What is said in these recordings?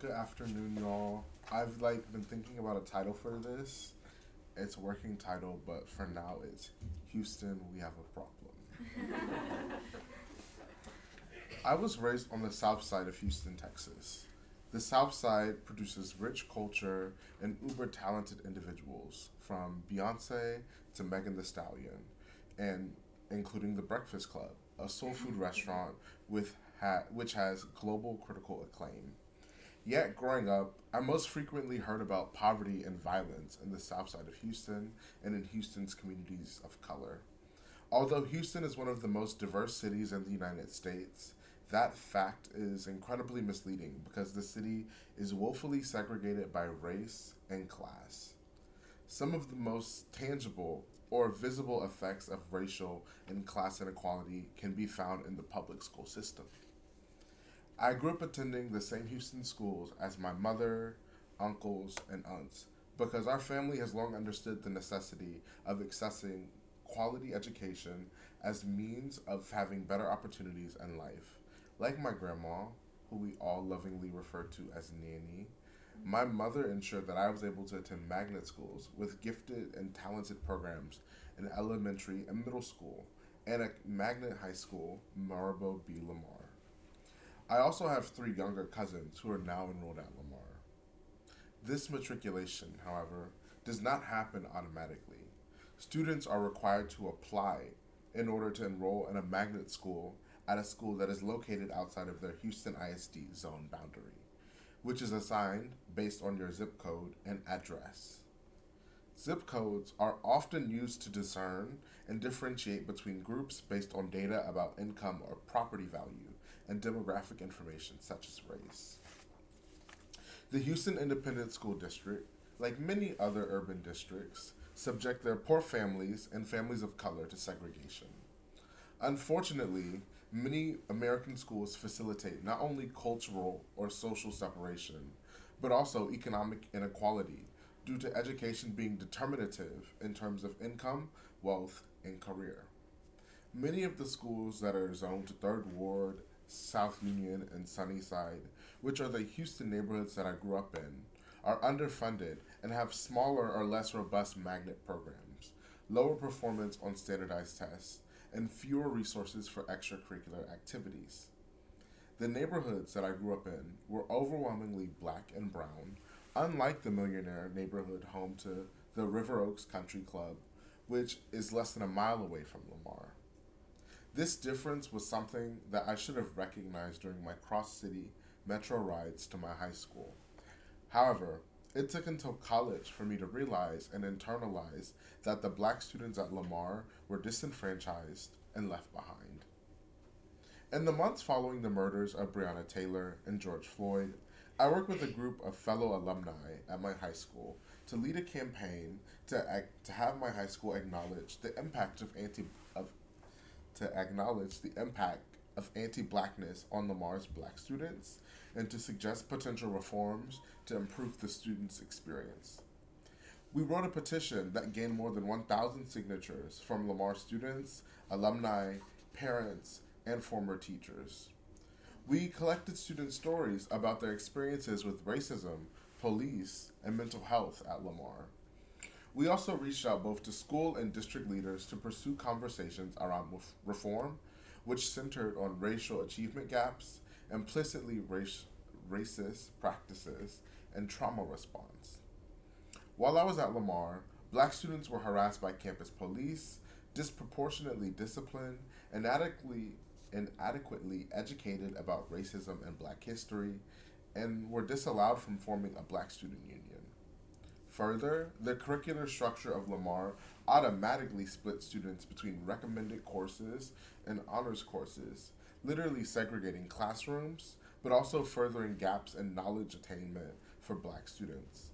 Good afternoon, y'all. I've been thinking about a title for this. It's a working title, but for now it's Houston, we have a problem. I was raised on the south side of Houston, Texas. The south side produces rich culture and uber talented individuals, from Beyonce to Megan Thee Stallion, and including the Breakfast Club, a soul food restaurant which has global critical acclaim. Yet, growing up, I most frequently heard about poverty and violence in the south side of Houston and in Houston's communities of color. Although Houston is one of the most diverse cities in the United States, that fact is incredibly misleading because the city is woefully segregated by race and class. Some of the most tangible or visible effects of racial and class inequality can be found in the public school system. I grew up attending the same Houston schools as my mother, uncles, and aunts because our family has long understood the necessity of accessing quality education as means of having better opportunities in life. Like my grandma, who we all lovingly refer to as Nanny, my mother ensured that I was able to attend magnet schools with gifted and talented programs in elementary and middle school, and a magnet high school, Marable B. Lamar. I also have three younger cousins who are now enrolled at Lamar. This matriculation, however, does not happen automatically. Students are required to apply in order to enroll in a magnet school at a school that is located outside of their Houston ISD zone boundary, which is assigned based on your zip code and address. Zip codes are often used to discern and differentiate between groups based on data about income or property value and demographic information such as race. The Houston Independent School District, like many other urban districts, subject their poor families and families of color to segregation. Unfortunately, many American schools facilitate not only cultural or social separation, but also economic inequality due to education being determinative in terms of income, wealth, and career. Many of the schools that are zoned to Third Ward, South Union, and Sunnyside, which are the Houston neighborhoods that I grew up in, are underfunded and have smaller or less robust magnet programs, lower performance on standardized tests, and fewer resources for extracurricular activities. The neighborhoods that I grew up in were overwhelmingly black and brown, unlike the millionaire neighborhood home to the River Oaks Country Club, which is less than a mile away from Lamar. This difference was something that I should have recognized during my cross city metro rides to my high school. However, it took until college for me to realize and internalize that the black students at Lamar were disenfranchised and left behind. In the months following the murders of Breonna Taylor and George Floyd, I worked with a group of fellow alumni at my high school to lead a campaign to have my high school acknowledge the impact of to acknowledge the impact of anti-blackness on Lamar's black students and to suggest potential reforms to improve the students' experience. We wrote a petition that gained more than 1,000 signatures from Lamar students, alumni, parents, and former teachers. We collected student stories about their experiences with racism, police, and mental health at Lamar. We also reached out both to school and district leaders to pursue conversations around reform, which centered on racial achievement gaps, implicitly racist practices, and trauma response. While I was at Lamar, black students were harassed by campus police, disproportionately disciplined, and inadequately educated about racism and black history, and were disallowed from forming a black student union. Further, the curricular structure of Lamar automatically split students between recommended courses and honors courses, literally segregating classrooms, but also furthering gaps in knowledge attainment for black students.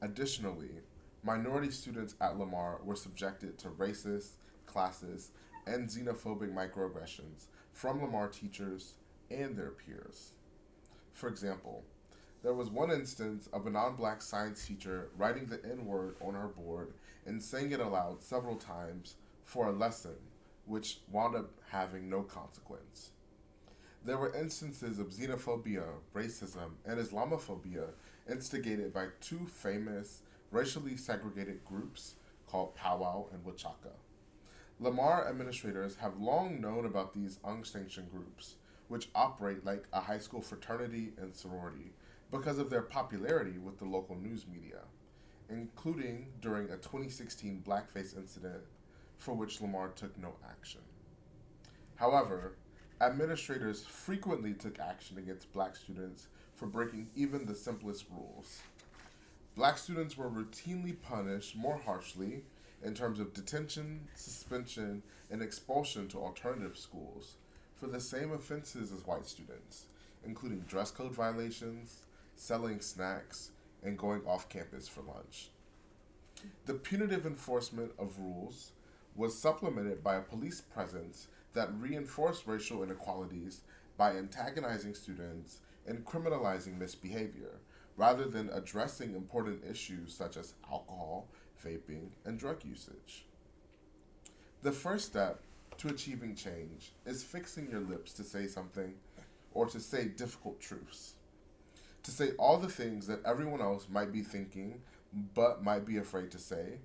Additionally, minority students at Lamar were subjected to racist, classist, and xenophobic microaggressions from Lamar teachers and their peers. For example, there was one instance of a non black science teacher writing the N word on her board and saying it aloud several times for a lesson, which wound up having no consequence. There were instances of xenophobia, racism, and Islamophobia instigated by two famous racially segregated groups called Powwow and Wachaka. Lamar administrators have long known about these unsanctioned groups, which operate like a high school fraternity and sorority because of their popularity with the local news media, including during a 2016 blackface incident for which Lamar took no action. However, administrators frequently took action against black students for breaking even the simplest rules. Black students were routinely punished more harshly in terms of detention, suspension, and expulsion to alternative schools for the same offenses as white students, including dress code violations, selling snacks, and going off campus for lunch. The punitive enforcement of rules was supplemented by a police presence that reinforced racial inequalities by antagonizing students and criminalizing misbehavior, rather than addressing important issues such as alcohol, vaping, and drug usage. The first step to achieving change is fixing your lips to say something or to say difficult truths. To say all the things that everyone else might be thinking but might be afraid to say,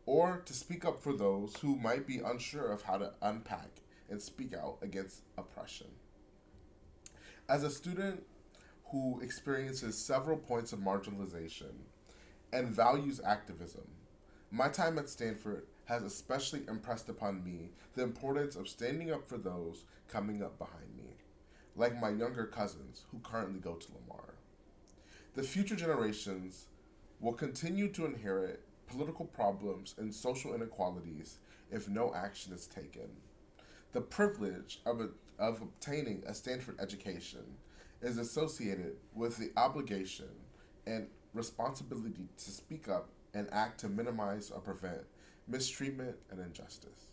or to speak up for those who might be unsure of how to unpack and speak out against oppression. As a student who experiences several points of marginalization and values activism, my time at Stanford has especially impressed upon me the importance of standing up for those coming up behind me, like my younger cousins who currently go to Lamar. The future generations will continue to inherit political problems and social inequalities if no action is taken. The privilege of obtaining a Stanford education is associated with the obligation and responsibility to speak up and act to minimize or prevent mistreatment and injustice.